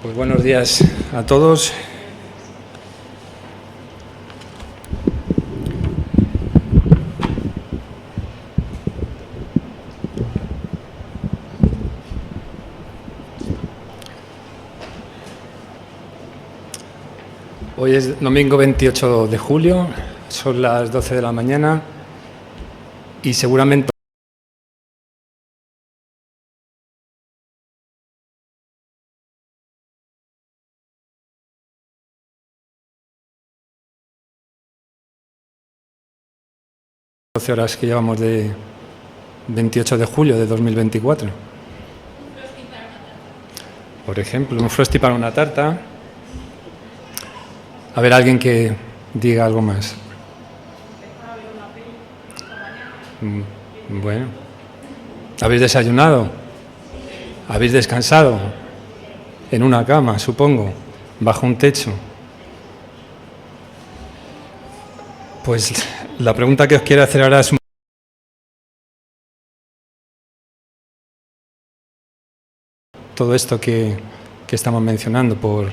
Pues buenos días a todos. Hoy es domingo 28 de julio, son las 12 de la mañana y seguramente horas que llevamos de 28 de julio de 2024. Por ejemplo, un frosty para una tarta. A ver, alguien que diga algo más. Bueno. ¿Habéis desayunado? ¿Habéis descansado? En una cama, supongo, bajo un techo. Pues la pregunta que os quiero hacer ahora es todo esto que estamos mencionando, por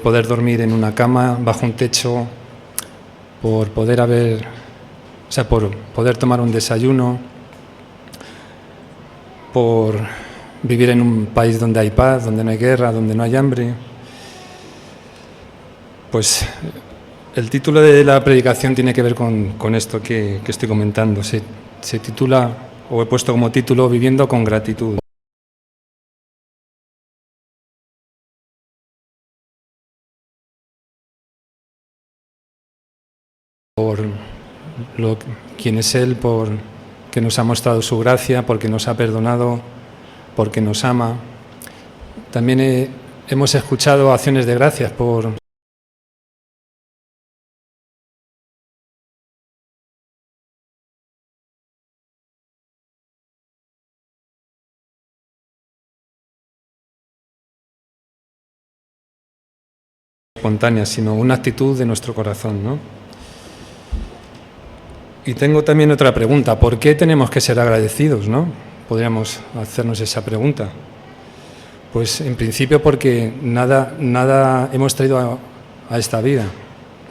poder dormir en una cama, bajo un techo, por poder por poder tomar un desayuno, por vivir en un país donde hay paz, donde no hay guerra, donde no hay hambre. Pues el título de la predicación tiene que ver con esto que estoy comentando. Se titula, o he puesto como título, Viviendo con gratitud. Por quién es Él, por que nos ha mostrado su gracia, porque nos ha perdonado, porque nos ama. También hemos escuchado acciones de gracias por espontáneas, sino una actitud de nuestro corazón, ¿no? Y tengo también otra pregunta. ¿Por qué tenemos que ser agradecidos, no? Podríamos hacernos esa pregunta. Pues en principio porque nada hemos traído a esta vida.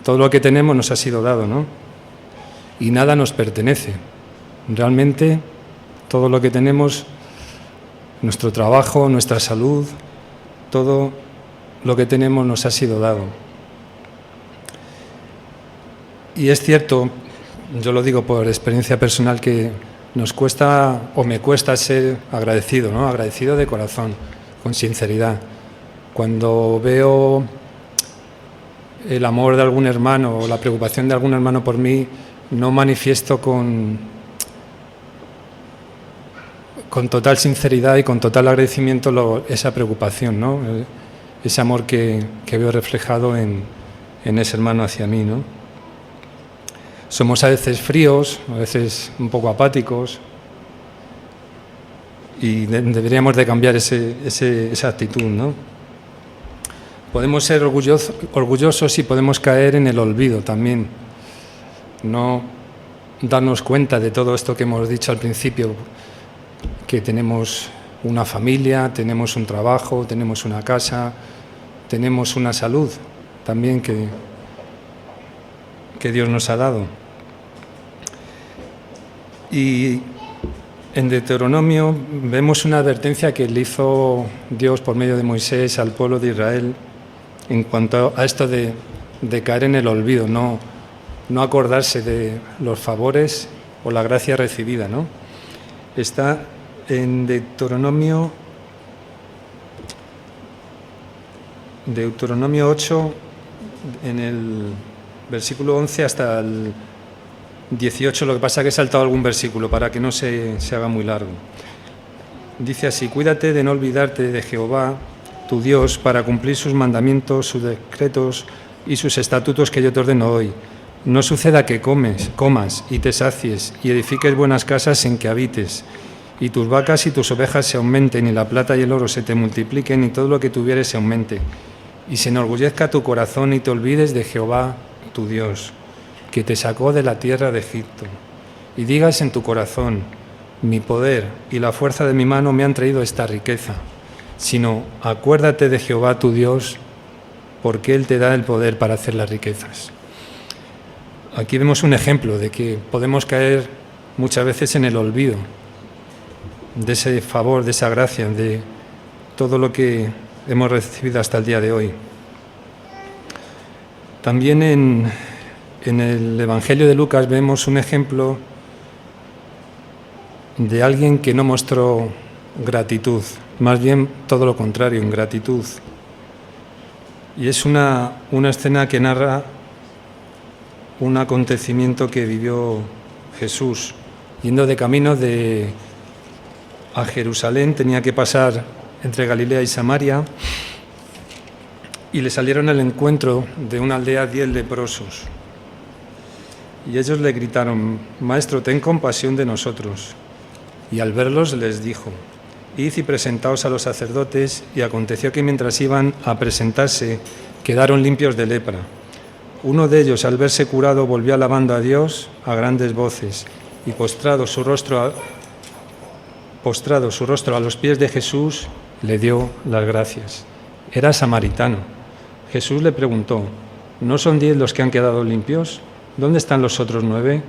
Todo lo que tenemos nos ha sido dado, ¿no? Y nada nos pertenece. Realmente todo lo que tenemos, nuestro trabajo, nuestra salud, todo lo que tenemos nos ha sido dado. Y es cierto, yo lo digo por experiencia personal, que nos cuesta, o me cuesta, ser agradecido, ¿no? Agradecido de corazón, con sinceridad. Cuando veo el amor de algún hermano o la preocupación de algún hermano por mí, no manifiesto con total sinceridad y con total agradecimiento esa preocupación, ¿no? Ese amor que veo reflejado en ese hermano hacia mí, ¿no? Somos a veces fríos, a veces un poco apáticos, y deberíamos de cambiar esa actitud, ¿no? Podemos ser orgullosos y podemos caer en el olvido también, no darnos cuenta de todo esto que hemos dicho al principio, que tenemos una familia, tenemos un trabajo, tenemos una casa, tenemos una salud también que Dios nos ha dado. Y en Deuteronomio vemos una advertencia que le hizo Dios por medio de Moisés al pueblo de Israel en cuanto a esto de caer en el olvido, no acordarse de los favores o la gracia recibida, ¿no? Está en Deuteronomio 8, en el versículo 11 hasta el 18, lo que pasa es que he saltado algún versículo para que no se haga muy largo. Dice así: cuídate de no olvidarte de Jehová, tu Dios, para cumplir sus mandamientos, sus decretos y sus estatutos que yo te ordeno hoy. No suceda que comas y te sacies y edifiques buenas casas en que habites, y tus vacas y tus ovejas se aumenten, y la plata y el oro se te multipliquen, y todo lo que tuvieres se aumente. Y se enorgullezca tu corazón y te olvides de Jehová, tu Dios, que te sacó de la tierra de Egipto. Y digas en tu corazón: mi poder y la fuerza de mi mano me han traído esta riqueza. sino acuérdate de Jehová tu Dios, porque Él te da el poder para hacer las riquezas. Aquí vemos un ejemplo de que podemos caer muchas veces en el olvido de ese favor, de esa gracia, de todo lo que hemos recibido hasta el día de hoy. También en el Evangelio de Lucas vemos un ejemplo de alguien que no mostró gratitud, más bien todo lo contrario, ingratitud. Y es una escena que narra un acontecimiento que vivió Jesús. Yendo de camino a Jerusalén, tenía que pasar entre Galilea y Samaria, y le salieron al encuentro de una aldea 10 leprosos. Y ellos le gritaron: Maestro, ten compasión de nosotros. Y al verlos les dijo: Id y presentaos a los sacerdotes. Y aconteció que mientras iban a presentarse, quedaron limpios de lepra. Uno de ellos, al verse curado, volvió alabando a Dios a grandes voces, y postrado su rostro a los pies de Jesús, le dio las gracias. Era samaritano. Jesús le preguntó: ¿No son 10 los que han quedado limpios? ¿Dónde están los otros 9?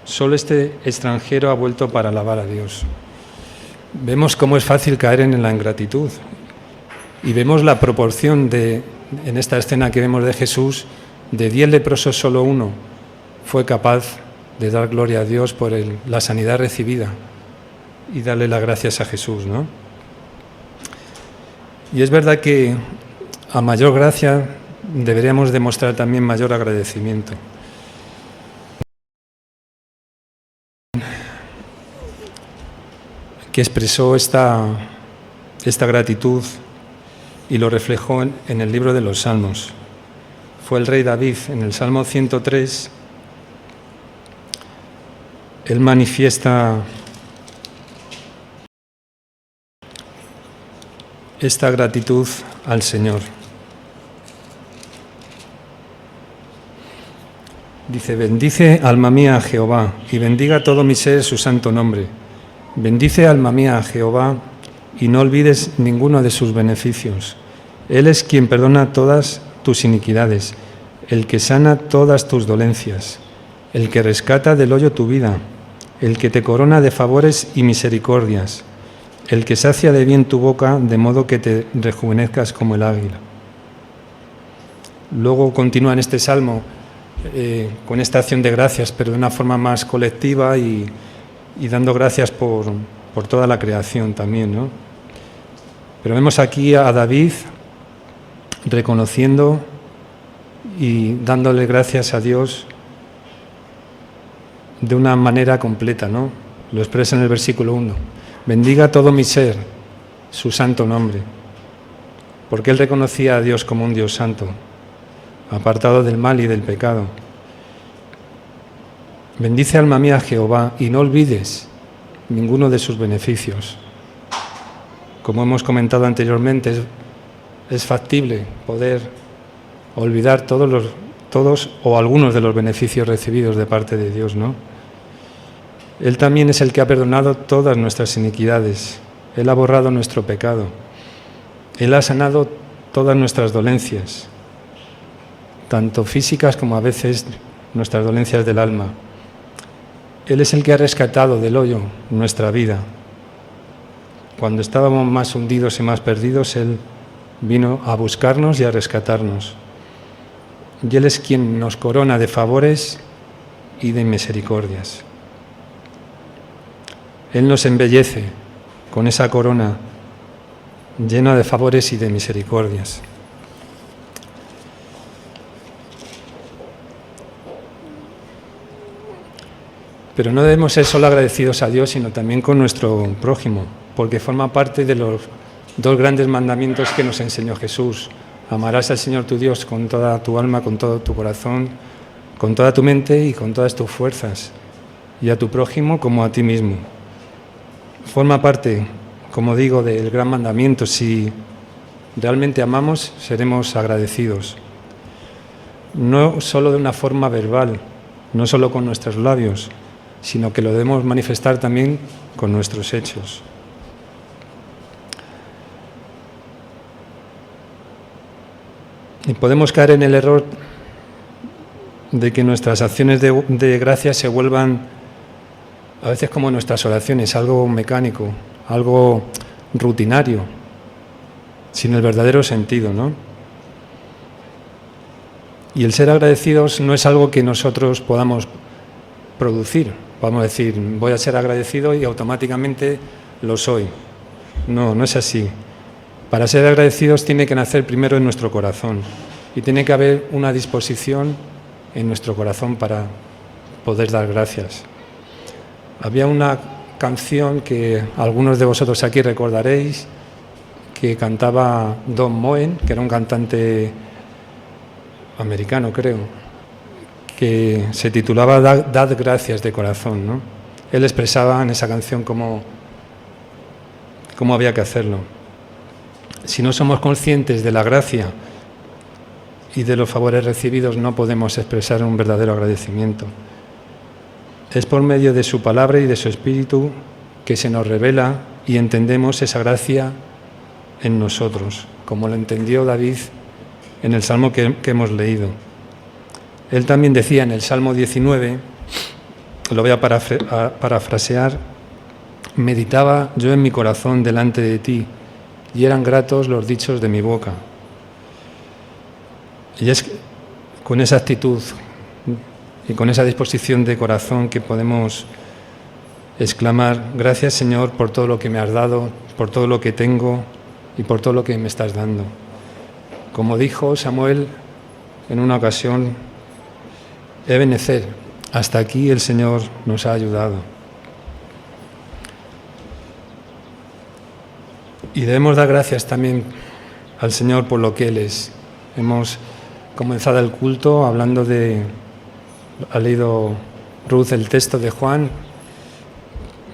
Solo este extranjero ha vuelto para alabar a Dios. Vemos cómo es fácil caer en la ingratitud, y vemos la proporción en esta escena que vemos de Jesús. De 10 leprosos, solo uno fue capaz de dar gloria a Dios por la sanidad recibida y darle las gracias a Jesús, ¿no? Y es verdad que a mayor gracia deberíamos demostrar también mayor agradecimiento. Que expresó esta gratitud y lo reflejó en el libro de los Salmos. Fue el rey David. En el Salmo 103, él manifiesta esta gratitud al Señor. Dice: bendice alma mía a Jehová, y bendiga todo mi ser su santo nombre. Bendice alma mía a Jehová, y no olvides ninguno de sus beneficios. Él es quien perdona todas tus iniquidades, el que sana todas tus dolencias, el que rescata del hoyo tu vida, el que te corona de favores y misericordias, el que sacia de bien tu boca, de modo que te rejuvenezcas como el águila. Luego continúa en este salmo con esta acción de gracias, pero de una forma más colectiva y dando gracias por toda la creación también, ¿no? Pero vemos aquí a David reconociendo y dándole gracias a Dios de una manera completa, ¿no? Lo expresa en el versículo 1. Bendiga todo mi ser su santo nombre, porque él reconocía a Dios como un Dios santo, apartado del mal y del pecado. Bendice alma mía a Jehová, y no olvides ninguno de sus beneficios. Como hemos comentado anteriormente, es factible poder olvidar todos o algunos de los beneficios recibidos de parte de Dios, ¿no? Él también es el que ha perdonado todas nuestras iniquidades. Él ha borrado nuestro pecado. Él ha sanado todas nuestras dolencias, tanto físicas como a veces nuestras dolencias del alma. Él es el que ha rescatado del hoyo nuestra vida. Cuando estábamos más hundidos y más perdidos, Él vino a buscarnos y a rescatarnos. Y Él es quien nos corona de favores y de misericordias. Él nos embellece con esa corona llena de favores y de misericordias. Pero no debemos ser solo agradecidos a Dios, sino también con nuestro prójimo, porque forma parte de los 2 grandes mandamientos que nos enseñó Jesús. Amarás al Señor tu Dios con toda tu alma, con todo tu corazón, con toda tu mente y con todas tus fuerzas, y a tu prójimo como a ti mismo. Forma parte, como digo, del gran mandamiento. Si realmente amamos, seremos agradecidos. No solo de una forma verbal, no solo con nuestros labios, sino que lo debemos manifestar también con nuestros hechos. Y podemos caer en el error de que nuestras acciones de gracia se vuelvan a veces como nuestras oraciones, algo mecánico, algo rutinario, sin el verdadero sentido, ¿no? Y el ser agradecidos no es algo que nosotros podamos producir. Podemos decir, voy a ser agradecido y automáticamente lo soy. No, no es así. Para ser agradecidos tiene que nacer primero en nuestro corazón y tiene que haber una disposición en nuestro corazón para poder dar gracias. Había una canción que algunos de vosotros aquí recordaréis que cantaba Don Moen, que era un cantante americano, creo, que se titulaba Dad gracias de corazón, ¿no? Él expresaba en esa canción cómo había que hacerlo. Si no somos conscientes de la gracia y de los favores recibidos, no podemos expresar un verdadero agradecimiento. Es por medio de su palabra y de su espíritu que se nos revela y entendemos esa gracia en nosotros, como lo entendió David en el Salmo que hemos leído. Él también decía en el Salmo 19, lo voy a parafrasear, meditaba yo en mi corazón delante de ti, y eran gratos los dichos de mi boca. Y es con esa actitud y con esa disposición de corazón que podemos exclamar, gracias Señor por todo lo que me has dado, por todo lo que tengo y por todo lo que me estás dando. Como dijo Samuel en una ocasión, Ebenezer, hasta aquí el Señor nos ha ayudado. Y debemos dar gracias también al Señor por lo que Él es. Hemos comenzado el culto hablando ha leído Ruth el texto de Juan,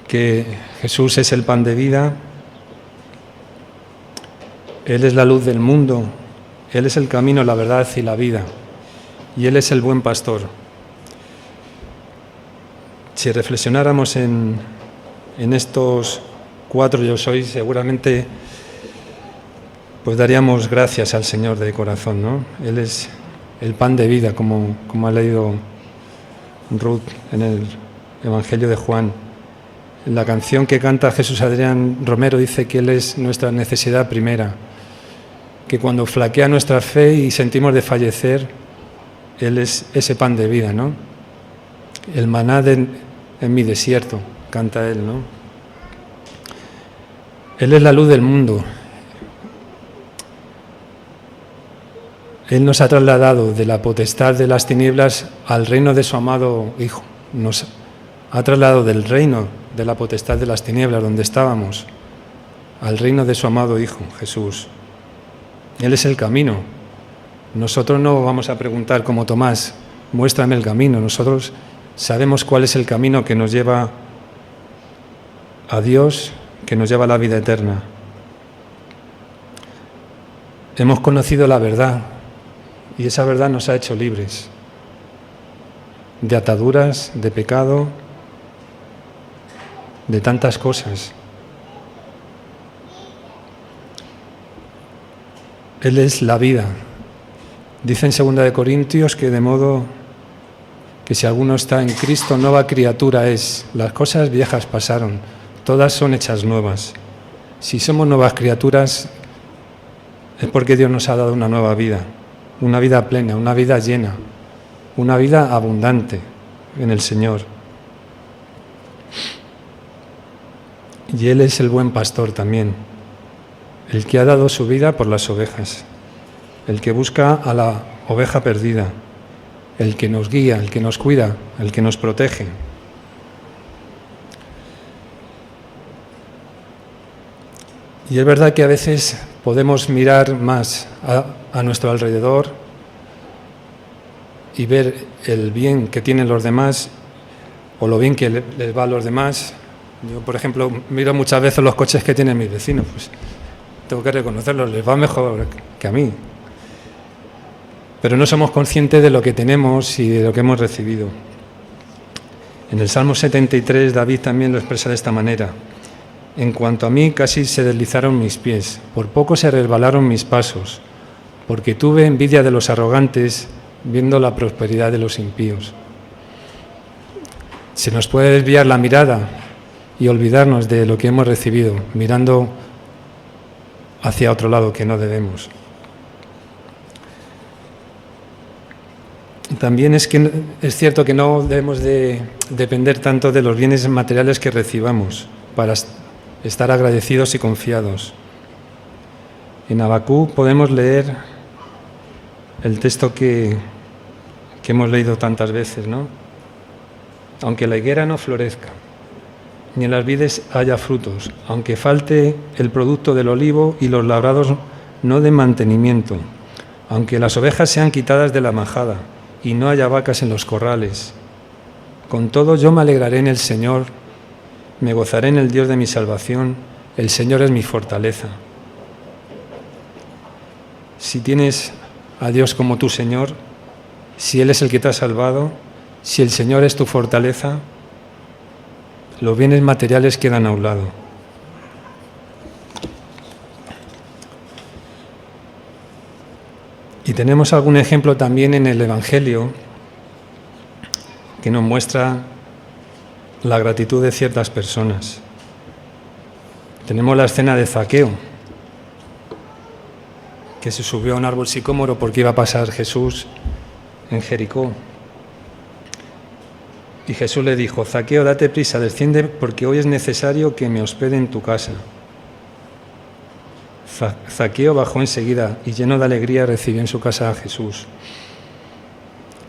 que Jesús es el pan de vida, Él es la luz del mundo, Él es el camino, la verdad y la vida, y Él es el buen pastor. Si reflexionáramos en estos 4 yo soy, seguramente pues daríamos gracias al Señor de corazón, ¿no? Él es el pan de vida, como ha leído Ruth en el Evangelio de Juan. En la canción que canta Jesús Adrián Romero dice que Él es nuestra necesidad primera, que cuando flaquea nuestra fe y sentimos de fallecer, Él es ese pan de vida, ¿no? El maná en mi desierto, canta Él, ¿no? Él es la luz del mundo. Él nos ha trasladado de la potestad de las tinieblas al reino de su amado Hijo. Nos ha trasladado del reino de la potestad de las tinieblas, donde estábamos, al reino de su amado Hijo, Jesús. Él es el camino. Nosotros no vamos a preguntar como Tomás, muéstrame el camino. Nosotros sabemos cuál es el camino que nos lleva a Dios, que nos lleva a la vida eterna. Hemos conocido la verdad y esa verdad nos ha hecho libres de ataduras, de pecado, de tantas cosas. Él es la vida. Dice en 2 de Corintios que de modo que si alguno está en Cristo, nueva criatura es. Las cosas viejas pasaron, todas son hechas nuevas. Si somos nuevas criaturas, es porque Dios nos ha dado una nueva vida, una vida plena, una vida llena, una vida abundante en el Señor. Y Él es el buen pastor también, el que ha dado su vida por las ovejas, el que busca a la oveja perdida, el que nos guía, el que nos cuida, el que nos protege. Y es verdad que a veces podemos mirar más a nuestro alrededor y ver el bien que tienen los demás o lo bien que les va a los demás. Yo, por ejemplo, miro muchas veces los coches que tienen mis vecinos, pues tengo que reconocerlos, les va mejor que a mí. Pero no somos conscientes de lo que tenemos y de lo que hemos recibido. En el Salmo 73, David también lo expresa de esta manera. En cuanto a mí, casi se deslizaron mis pies, por poco se resbalaron mis pasos, porque tuve envidia de los arrogantes viendo la prosperidad de los impíos. Se nos puede desviar la mirada y olvidarnos de lo que hemos recibido, mirando hacia otro lado que no debemos. También es cierto que no debemos de depender tanto de los bienes materiales que recibamos para estar agradecidos y confiados. En Habacuc podemos leer el texto que hemos leído tantas veces, ¿no? Aunque la higuera no florezca, ni en las vides haya frutos, aunque falte el producto del olivo y los labrados no den mantenimiento, aunque las ovejas sean quitadas de la majada y no haya vacas en los corrales, con todo yo me alegraré en el Señor, me gozaré en el Dios de mi salvación, el Señor es mi fortaleza. Si tienes a Dios como tu Señor, si Él es el que te ha salvado, si el Señor es tu fortaleza, los bienes materiales quedan a un lado. Y tenemos algún ejemplo también en el Evangelio que nos muestra la gratitud de ciertas personas. Tenemos la escena de Zaqueo, que se subió a un árbol sicómoro porque iba a pasar Jesús en Jericó. Y Jesús le dijo: Zaqueo, date prisa, desciende, porque hoy es necesario que me hospede en tu casa. Zaqueo bajó enseguida y lleno de alegría recibió en su casa a Jesús.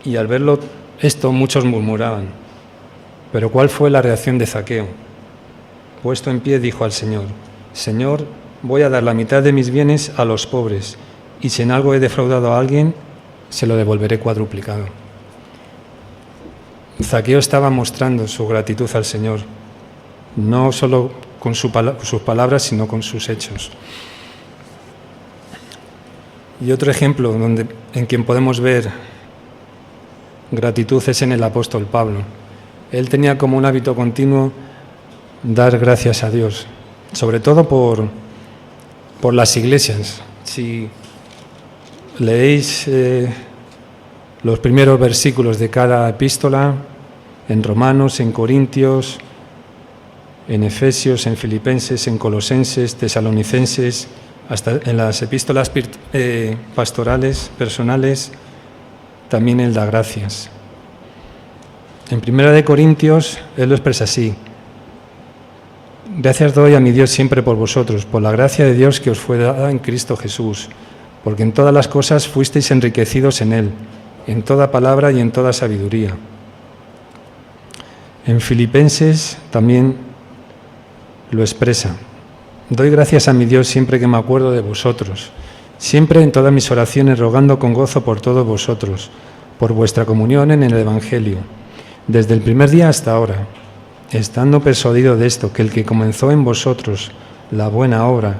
Y al verlo esto muchos murmuraban. Pero ¿cuál fue la reacción de Zaqueo? Puesto en pie dijo al Señor: Señor, voy a dar la mitad de mis bienes a los pobres, y si en algo he defraudado a alguien, se lo devolveré cuadruplicado. Zaqueo estaba mostrando su gratitud al Señor, no solo con sus palabras, sino con sus hechos. Y otro ejemplo en quien podemos ver gratitud es en el apóstol Pablo. Él tenía como un hábito continuo dar gracias a Dios, sobre todo por las iglesias. Si leéis los primeros versículos de cada epístola, en Romanos, en Corintios, en Efesios, en Filipenses, en Colosenses, Tesalonicenses, hasta en las epístolas pastorales, personales, también Él da gracias. En 1 Corintios, Él lo expresa así: gracias doy a mi Dios siempre por vosotros, por la gracia de Dios que os fue dada en Cristo Jesús, porque en todas las cosas fuisteis enriquecidos en Él, en toda palabra y en toda sabiduría. En Filipenses también lo expresa: doy gracias a mi Dios siempre que me acuerdo de vosotros, siempre en todas mis oraciones rogando con gozo por todos vosotros, por vuestra comunión en el Evangelio, desde el primer día hasta ahora, estando persuadido de esto, que el que comenzó en vosotros la buena obra,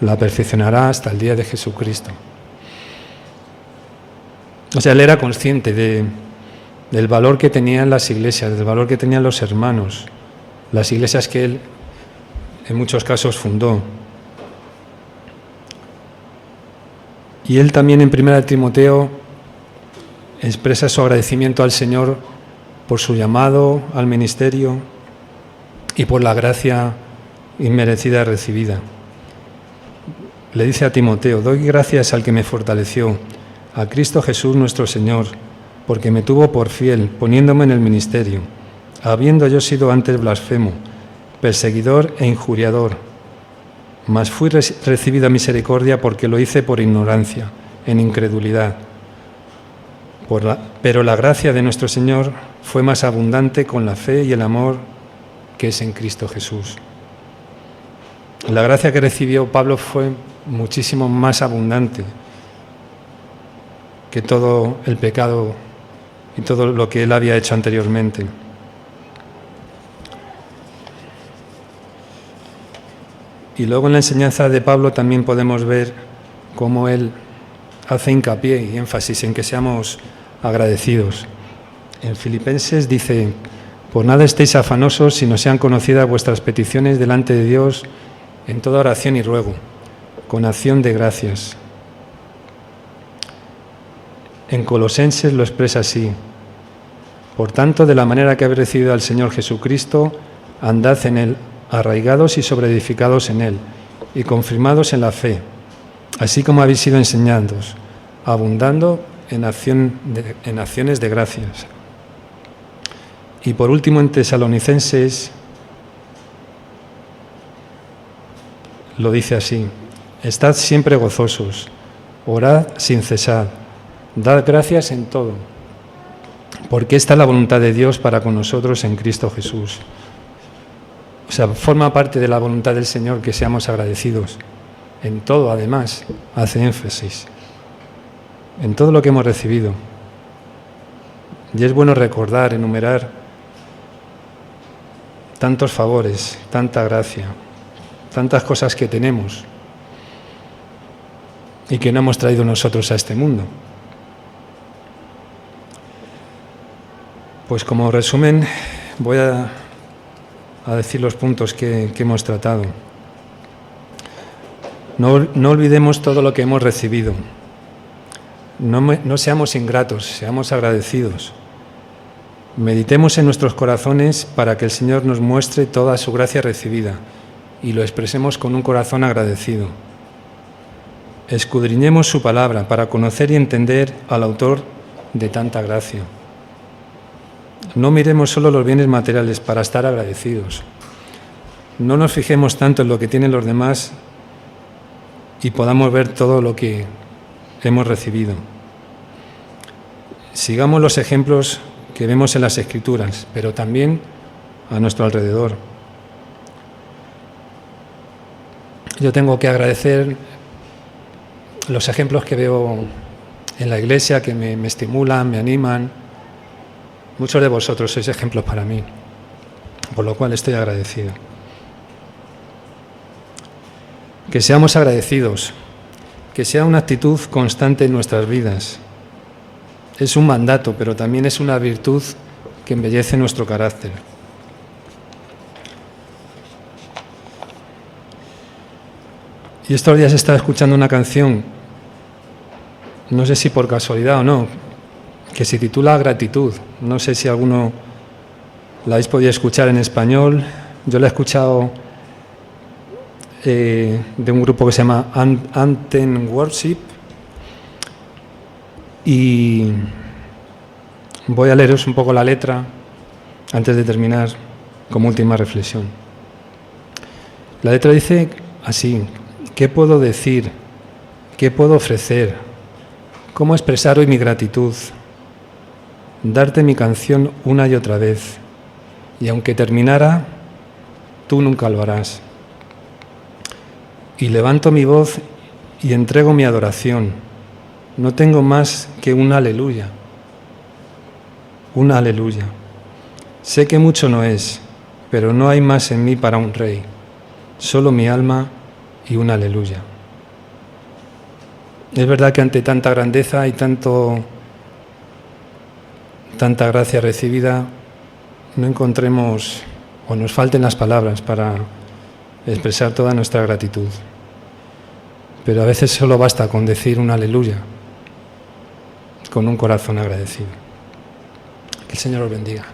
la perfeccionará hasta el día de Jesucristo. O sea, él era consciente del valor que tenían las iglesias, del valor que tenían los hermanos, las iglesias que él en muchos casos fundó. Y él también en 1 Timoteo expresa su agradecimiento al Señor por su llamado al ministerio y por la gracia inmerecida recibida. Le dice a Timoteo: doy gracias al que me fortaleció, a Cristo Jesús nuestro Señor, porque me tuvo por fiel, poniéndome en el ministerio, habiendo yo sido antes blasfemo, perseguidor e injuriador, mas fui recibida misericordia porque lo hice por ignorancia, en incredulidad. Pero la gracia de nuestro Señor fue más abundante con la fe y el amor que es en Cristo Jesús. La gracia que recibió Pablo fue muchísimo más abundante que todo el pecado y todo lo que él había hecho anteriormente. Y luego en la enseñanza de Pablo también podemos ver cómo él hace hincapié y énfasis en que seamos agradecidos. En Filipenses dice: por nada estéis afanosos, sino sean conocidas vuestras peticiones delante de Dios en toda oración y ruego, con acción de gracias. En Colosenses lo expresa así: por tanto, de la manera que habéis recibido al Señor Jesucristo, andad en Él, arraigados y sobreedificados en Él, y confirmados en la fe, así como habéis sido enseñados, abundando en acciones de gracias. Y por último, en Tesalonicenses lo dice así: estad siempre gozosos, orad sin cesar, dad gracias en todo, porque esta es la voluntad de Dios para con nosotros en Cristo Jesús. O sea, forma parte de la voluntad del Señor que seamos agradecidos. En todo, además, hace énfasis. En todo lo que hemos recibido. Y es bueno recordar, enumerar tantos favores, tanta gracia, tantas cosas que tenemos y que no hemos traído nosotros a este mundo. Pues como resumen, voy a decir los puntos que hemos tratado. No olvidemos todo lo que hemos recibido. No seamos ingratos, seamos agradecidos. Meditemos en nuestros corazones para que el Señor nos muestre toda su gracia recibida y lo expresemos con un corazón agradecido. Escudriñemos su palabra para conocer y entender al autor de tanta gracia. No miremos solo los bienes materiales para estar agradecidos. No nos fijemos tanto en lo que tienen los demás y podamos ver todo lo que hemos recibido. Sigamos los ejemplos que vemos en las Escrituras, pero también a nuestro alrededor. Yo tengo que agradecer los ejemplos que veo en la iglesia, que me estimulan, me animan. Muchos de vosotros sois ejemplos para mí, por lo cual estoy agradecido. Que seamos agradecidos, que sea una actitud constante en nuestras vidas. Es un mandato, pero también es una virtud que embellece nuestro carácter. Y estos días he estado escuchando una canción, no sé si por casualidad o no, que se titula Gratitud. No sé si alguno la habéis podido escuchar en español. Yo la he escuchado de un grupo que se llama Anthem Worship. Y voy a leeros un poco la letra antes de terminar como última reflexión. La letra dice así: ¿qué puedo decir? ¿Qué puedo ofrecer? ¿Cómo expresar hoy mi gratitud? Darte mi canción una y otra vez, y aunque terminara, tú nunca lo harás. Y levanto mi voz y entrego mi adoración. No tengo más que un aleluya. Un aleluya. Sé que mucho no es, pero no hay más en mí para un rey. Solo mi alma y un aleluya. Es verdad que ante tanta grandeza y tanta gracia recibida, no encontremos o nos falten las palabras para expresar toda nuestra gratitud. Pero a veces solo basta con decir un aleluya, con un corazón agradecido. Que el Señor os bendiga.